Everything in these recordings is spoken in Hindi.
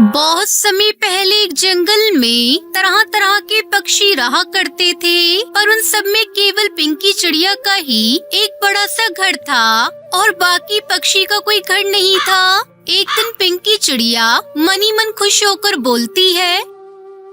बहुत समय पहले एक जंगल में तरह तरह के पक्षी रहा करते थे, पर उन सब में केवल पिंकी चिड़िया का ही एक बड़ा सा घर था और बाकी पक्षी का कोई घर नहीं था। एक दिन पिंकी चिड़िया मनी मन खुश होकर बोलती है,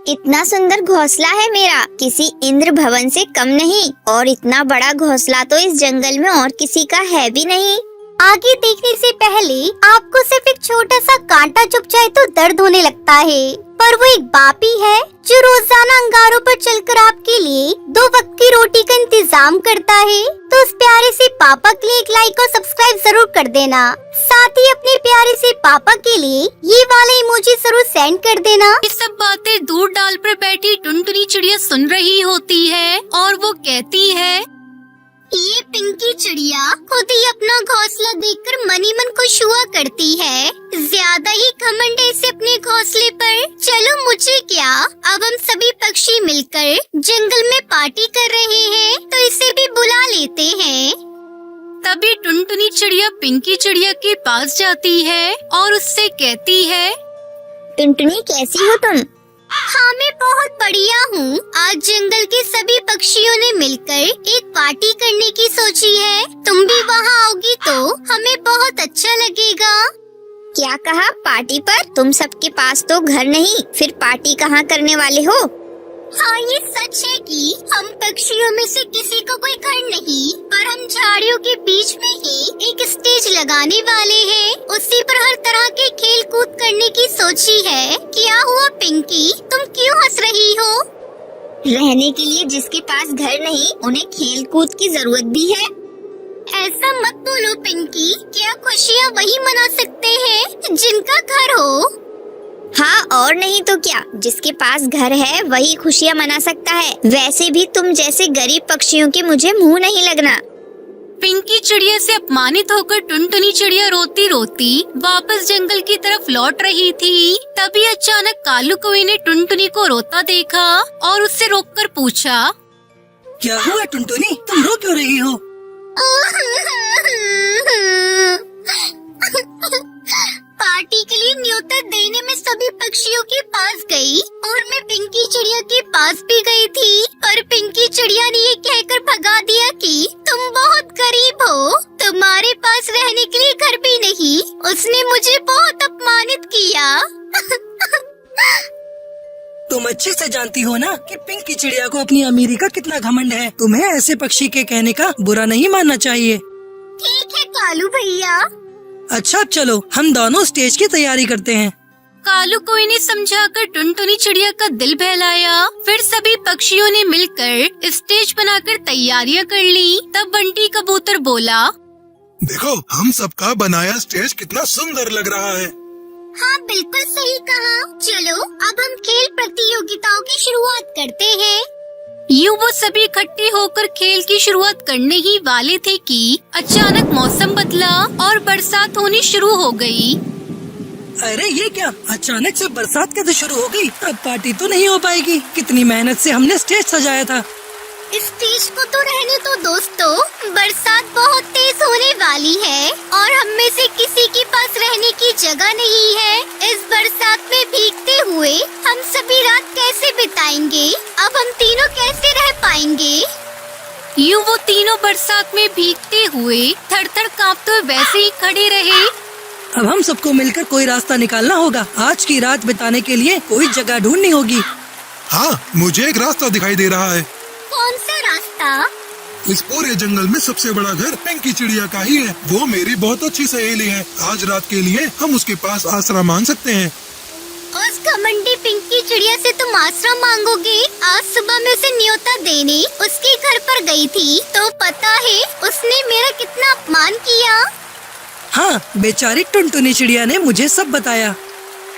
इतना सुंदर घोंसला है मेरा, किसी इंद्र भवन से कम नहीं, और इतना बड़ा घोंसला तो इस जंगल में और किसी का है भी नहीं। आगे देखने से पहले आपको सिर्फ एक छोटा सा कांटा चुभ जाए तो दर्द होने लगता है, पर वो एक बापी है जो रोजाना अंगारों पर चलकर आपके लिए 2 वक्त की रोटी का इंतजाम करता है। तो उस प्यारे से पापा के लिए एक लाइक और सब्सक्राइब जरूर कर देना। साथ ही अपने प्यारे से पापा के लिए ये वाला इमोजी जरूर सेंड कर देना। ये सब बातें दूर डाल पर बैठी टुनटुनी चिड़िया सुन रही होती है और वो कहती है, ये पिंकी चिड़िया खुद ही अपना घोंसला देखकर मनी मन खुश हुआ करती है। ज्यादा ही घमंड है इसे अपने घोंसले पर। चलो मुझे क्या, अब हम सभी पक्षी मिलकर जंगल में पार्टी कर रहे हैं, तो इसे भी बुला लेते हैं। तभी टुनटुनी चिड़िया पिंकी चिड़िया के पास जाती है और उससे कहती है, टुनटुनी कैसी हो तुम? हाँ मैं बहुत बढ़िया हूँ। आज जंगल के सभी पक्षियों ने मिलकर एक पार्टी करने की सोची है। तुम भी वहाँ आओगी तो हमें बहुत अच्छा लगेगा। क्या कहा, पार्टी पर? तुम सबके पास तो घर नहीं, फिर पार्टी कहाँ करने वाले हो? हाँ ये सच है कि हम पक्षियों में से किसी को कोई घर नहीं, पर हम झाड़ियों के बीच में ही एक स्टेज लगाने वाले हैं। उसी पर हर तरह के खेल कूद करने की सोची है। क्या हुआ पिंकी, तुम क्यों हंस रही हो? रहने के लिए जिसके पास घर नहीं, उन्हें खेल कूद की जरूरत भी है। ऐसा मत बोलो पिंकी, क्या खुशियाँ वही मना सकते हैं जिनका घर हो? हाँ और नहीं तो क्या, जिसके पास घर है वही खुशियाँ मना सकता है। वैसे भी तुम जैसे गरीब पक्षियों के मुझे मुंह नहीं लगना। पिंकी चिड़िया से अपमानित होकर टुनटुनी चिड़िया रोती रोती वापस जंगल की तरफ लौट रही थी। तभी अचानक कालू कौवे ने टुनटुनी को रोता देखा और उससे रोककर पूछा, क्या हुआ टुनटुनी, तुम रो क्यों रही हो? पार्टी के लिए न्योता देने में सभी पक्षियों के पास गई और मैं पिंकी चिड़िया के पास भी गई थी, पर पिंकी चिड़िया ने ये कहकर भगा दिया कि तुम बहुत गरीब हो, तुम्हारे पास रहने के लिए घर भी नहीं। उसने मुझे बहुत अपमानित किया। तुम अच्छे से जानती हो ना कि पिंकी चिड़िया को अपनी अमीरी का कितना घमंड है। तुम्हें ऐसे पक्षी के कहने का बुरा नहीं मानना चाहिए। ठीक है कालू भैया। अच्छा चलो हम दोनों स्टेज की तैयारी करते हैं। कालू कौवे ने समझाकर टुनटुनी चिड़िया का दिल बहलाया। फिर सभी पक्षियों ने मिलकर स्टेज बनाकर तैयारियां कर ली। तब बंटी कबूतर बोला, देखो हम सबका बनाया स्टेज कितना सुंदर लग रहा है। हाँ बिल्कुल सही कहा। चलो अब हम खेल प्रतियोगिताओं की शुरुआत करते हैं। यूं वो सभी इकट्ठे होकर खेल की शुरुआत करने ही वाले थे कि अचानक मौसम बदला और बरसात होनी शुरू हो गई। अरे ये क्या, अचानक से बरसात कैसे शुरू हो गई? अब पार्टी तो नहीं हो पाएगी। कितनी मेहनत से हमने स्टेज सजाया था। स्टेज को तो रहने दो दोस्तों, बरसात बहुत तेज होने वाली है और हम में से किसी के पास रहने की जगह नहीं है। इस बरसात में भीगते हुए हम सभी रात कैसे बिताएंगे? अब हम तीनों कैसे रह पाएंगे? यूं वो तीनों बरसात में भीगते हुए थर थर कांपते हुए वैसे ही खड़े रहे। अब हम सबको मिलकर कोई रास्ता निकालना होगा। आज की रात बिताने के लिए कोई जगह ढूंढनी होगी। हाँ मुझे एक रास्ता दिखाई दे रहा है। कौन सा रास्ता? इस पूरे जंगल में सबसे बड़ा घर पिंकी चिड़िया का ही है। वो मेरी बहुत अच्छी सहेली है। आज रात के लिए हम उसके पास आसरा मांग सकते हैं। उस घमंडी पिंकी चिड़िया से तुम आसरा मांगोगे? आज सुबह मैं उसे न्योता देने उसके घर पर गई थी, तो पता है उसने मेरा कितना अपमान किया। हाँ बेचारी टुनटुनी चिड़िया ने मुझे सब बताया।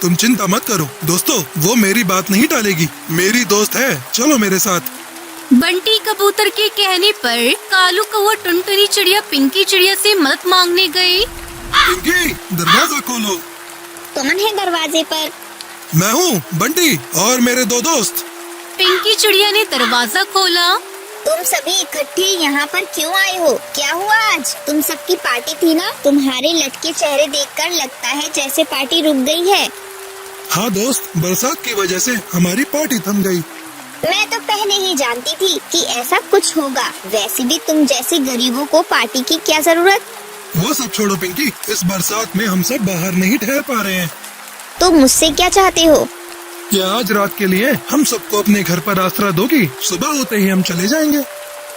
तुम चिंता मत करो दोस्तों, वो मेरी बात नहीं टालेगी। मेरी दोस्त है, चलो मेरे साथ। बंटी कबूतर के कहने पर कालू कौवा टुनटुनी चिड़िया पिंकी चिड़िया से मदद मांगने गए। पिंकी दरवाजा खोलो। कौन है दरवाजे पर? मैं हूँ बंटी और मेरे 2 दोस्त। पिंकी चिड़िया ने दरवाजा खोला। तुम सभी इकट्ठे यहाँ पर क्यों आए हो? क्या हुआ आज? तुम सबकी पार्टी थी ना? तुम्हारे लटके चेहरे देखकर लगता है जैसे पार्टी रुक गई है। हाँ दोस्त, बरसात की वजह से हमारी पार्टी थम गई। मैं तो पहले ही जानती थी कि ऐसा कुछ होगा। वैसे भी तुम जैसे गरीबों को पार्टी की क्या जरूरत। वो सब छोड़ो पिंकी, इस बरसात में हम सब बाहर नहीं ठहर पा रहे हैं। तो मुझसे क्या चाहते हो? क्या आज रात के लिए हम सबको अपने घर पर आश्रय दोगी? सुबह होते ही हम चले जाएंगे।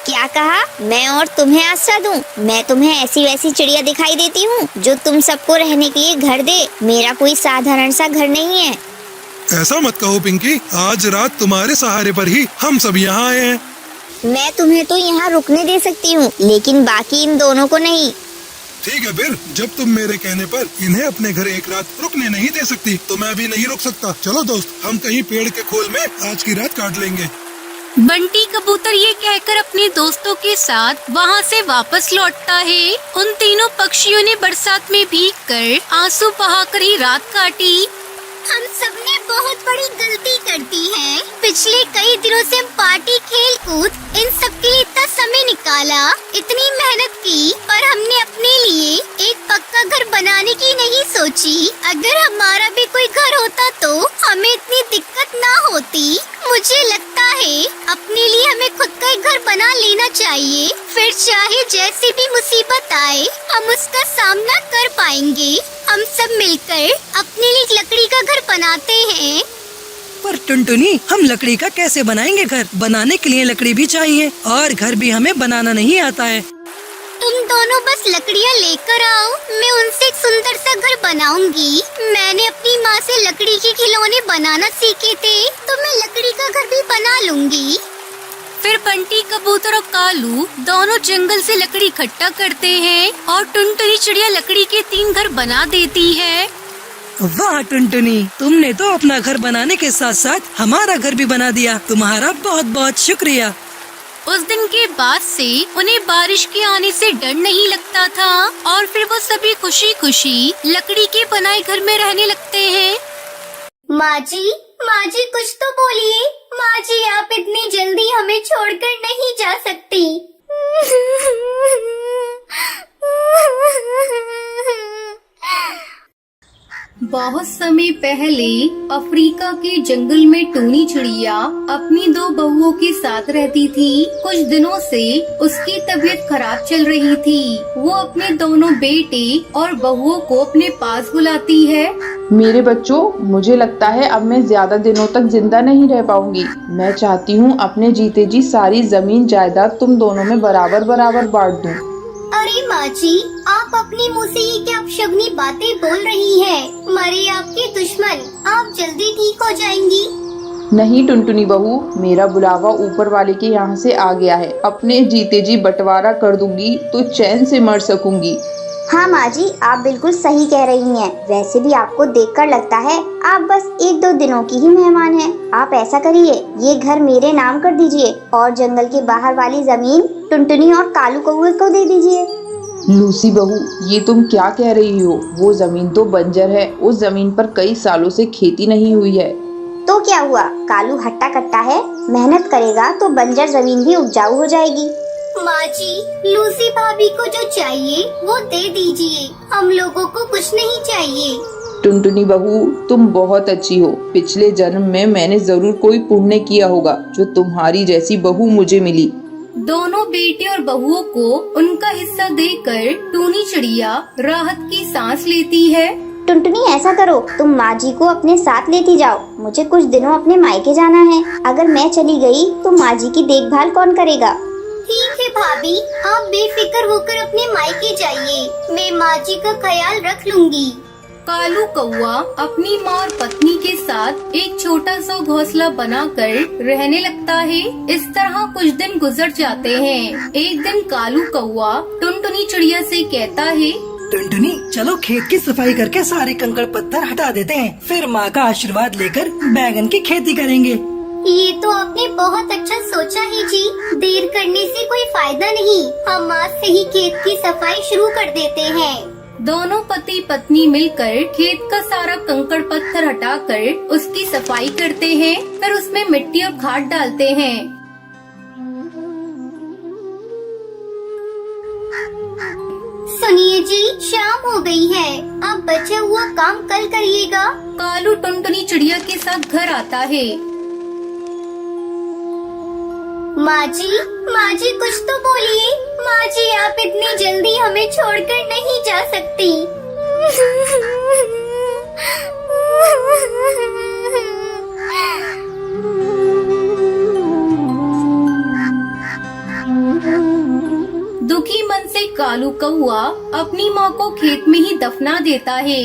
क्या कहा? मैं और तुम्हें आश्रय दूं? मैं तुम्हें ऐसी वैसी चिड़िया दिखाई देती हूँ जो तुम सबको रहने के लिए घर दे? मेरा कोई साधारण सा घर नहीं है। ऐसा मत कहो पिंकी, आज रात तुम्हारे सहारे पर ही हम सब यहाँ आए हैं। मैं तुम्हें तो यहाँ रुकने दे सकती हूँ, लेकिन बाकी इन दोनों को नहीं। ठीक है फिर, जब तुम मेरे कहने पर इन्हें अपने घर एक रात रुकने नहीं दे सकती तो मैं भी नहीं रुक सकता। चलो दोस्त, हम कहीं पेड़ के खोल में आज की रात काट लेंगे। बंटी कबूतर ये कहकर अपने दोस्तों के साथ वहाँ से वापस लौटता है। उन तीनों पक्षियों ने बरसात में भीगकर आंसू बहाकर ही रात काटी। हम सबने बहुत बड़ी गलती कर दी है। पिछले कई दिनों से हम पार्टी, खेल कूद इन सब के लिए इतना समय निकाला, इतनी मेहनत की, पर हमने अपने लिए एक पक्का घर बनाने की नहीं सोची। अगर हमारा भी कोई घर होता तो हमें इतनी दिक्कत ना होती। मुझे लगता है अपने लिए हमें खुद का एक घर बना लेना चाहिए, फिर चाहे जैसी भी मुसीबत आए हम उसका सामना कर पाएंगे। हम सब मिलकर अपने लिए लकड़ी का घर बनाते हैं। पर टुनटुनी, हम लकड़ी का कैसे बनाएंगे घर? बनाने के लिए लकड़ी भी चाहिए और घर भी हमें बनाना नहीं आता है। तुम दोनों बस लकड़ियाँ लेकर आओ, मैं उनसे एक सुंदर सा घर बनाऊंगी। मैंने अपनी माँ से लकड़ी के खिलौने बनाना सीखे थे, तो मैं लकड़ी का घर भी बना लूंगी। फिर बंटी कबूतर और कालू दोनों जंगल से लकड़ी इकट्ठा करते हैं और टुनटुनी चिड़िया लकड़ी के 3 घर बना देती है। वाह टुनटुनी, तुमने तो अपना घर बनाने के साथ साथ हमारा घर भी बना दिया। तुम्हारा बहुत बहुत शुक्रिया। उस दिन के बाद से उन्हें बारिश के आने से डर नहीं लगता था और फिर वो सभी खुशी खुशी लकड़ी के बनाए घर में रहने लगते हैं। माँ जी कुछ तो बोलिए। माँ जी, आप इतनी जल्दी हमें छोड़कर नहीं जा सकती। बहुत समय पहले अफ्रीका के जंगल में टूनी चिड़िया अपनी 2 बहुओं के साथ रहती थी। कुछ दिनों से उसकी तबीयत खराब चल रही थी। वो अपने दोनों बेटे और बहुओं को अपने पास बुलाती है। मेरे बच्चों, मुझे लगता है अब मैं ज्यादा दिनों तक जिंदा नहीं रह पाऊंगी। मैं चाहती हूँ अपने जीते जी सारी जमीन जायदाद तुम दोनों में बराबर बराबर बांट दूँ। अरे माँ जी, आप अपने मुँह से ये क्या अपशगुनी बातें बोल रही हैं? मरे आपके दुश्मन, आप जल्दी ठीक हो जाएंगी। नहीं टुनटुनी बहू, मेरा बुलावा ऊपर वाले के यहाँ से आ गया है। अपने जीते जी बंटवारा कर दूंगी तो चैन से मर सकूंगी। हाँ माँ जी, आप बिल्कुल सही कह रही हैं। वैसे भी आपको देखकर लगता है आप बस 1-2 दिनों की ही मेहमान हैं। आप ऐसा करिए, ये घर मेरे नाम कर दीजिए और जंगल के बाहर वाली जमीन टुनटुनी और कालू कौवे को दे दीजिए। लूसी बहू, ये तुम क्या कह रही हो? वो जमीन तो बंजर है, उस जमीन पर कई सालों से खेती नहीं हुई है। तो क्या हुआ? कालू हट्टा कट्टा है, मेहनत करेगा तो बंजर जमीन भी उपजाऊ हो जाएगी। माँ जी, लूसी भाभी को जो चाहिए वो दे दीजिए, हम लोगों को कुछ नहीं चाहिए। टुनटुनी बहू, तुम बहुत अच्छी हो। पिछले जन्म में मैंने जरूर कोई पुण्य किया होगा जो तुम्हारी जैसी बहू मुझे मिली। दोनों बेटे और बहुओं को उनका हिस्सा देकर टूनी चिड़िया राहत की सांस लेती है। टुनटुनी, ऐसा करो, तुम माँ जी को अपने साथ लेती जाओ। मुझे कुछ दिनों अपने मायके जाना है। अगर मैं चली गई तो माँ जी की देखभाल कौन करेगा? ठीक है भाभी, आप बेफिक्र होकर अपने मायके जाइए, मैं माँ जी का ख्याल रख लूंगी। कालू कौवा अपनी माँ और पत्नी के साथ एक छोटा सा घोंसला बनाकर रहने लगता है। इस तरह कुछ दिन गुजर जाते हैं। एक दिन कालू कौवा टुनटुनी चिड़िया से कहता है, टुनटुनी, चलो खेत की सफाई करके सारे कंकड़ पत्थर हटा देते हैं, फिर माँ का आशीर्वाद लेकर बैगन की खेती करेंगे। ये तो आपने बहुत अच्छा सोचा है जी। देर करने से कोई फायदा नहीं, हम आज से ही खेत की सफाई शुरू कर देते हैं। दोनों पति पत्नी मिलकर खेत का सारा कंकड़ पत्थर हटाकर उसकी सफाई करते हैं। फिर उसमें मिट्टी और खाद डालते हैं। सुनिए जी, शाम हो गई है, आप बचा हुआ काम कल करिएगा। कालू टुनटुनी चिड़िया के साथ घर आता है। माँ जी कुछ तो बोलिए। माँ जी, आप इतनी जल्दी हमें छोड़कर नहीं जा सकती। दुखी मन से कालू कौआ अपनी माँ को खेत में ही दफना देता है।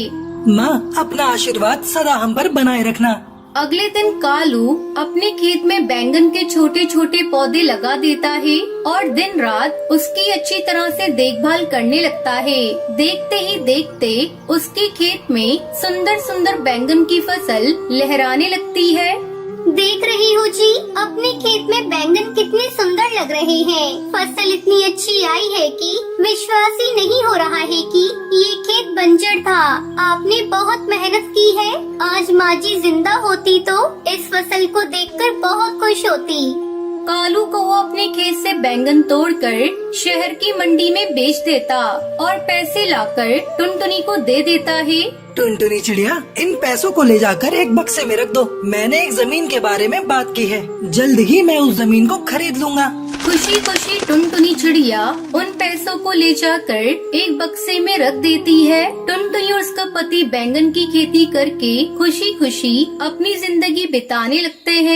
माँ, अपना आशीर्वाद सदा हम पर बनाए रखना। अगले दिन कालू अपने खेत में बैंगन के छोटे छोटे पौधे लगा देता है और दिन रात उसकी अच्छी तरह से देखभाल करने लगता है। देखते ही देखते उसके खेत में सुंदर सुंदर बैंगन की फसल लहराने लगती है। देख रही हो जी, अपने खेत में बैंगन कितने सुंदर लग रहे हैं। फसल इतनी अच्छी आई है कि विश्वास ही नहीं हो रहा है कि ये खेत बंजर था। आपने बहुत मेहनत की है। आज माँ जी जिंदा होती तो इस फसल को देखकर बहुत खुश होती। कालू कौआ अपने खेत से बैंगन तोड़कर शहर की मंडी में बेच देता और पैसे लाकर टुनटुनी को दे देता है। टुनटुनी चिड़िया, इन पैसों को ले जाकर एक बक्से में रख दो। मैंने एक जमीन के बारे में बात की है, जल्द ही मैं उस जमीन को खरीद लूंगा। खुशी खुशी टुनटुनी चिड़िया उन पैसों को ले जाकर एक बक्से में रख देती है। टुनटुनी और उसका पति बैंगन की खेती करके खुशी खुशी अपनी जिंदगी बिताने लगते हैं।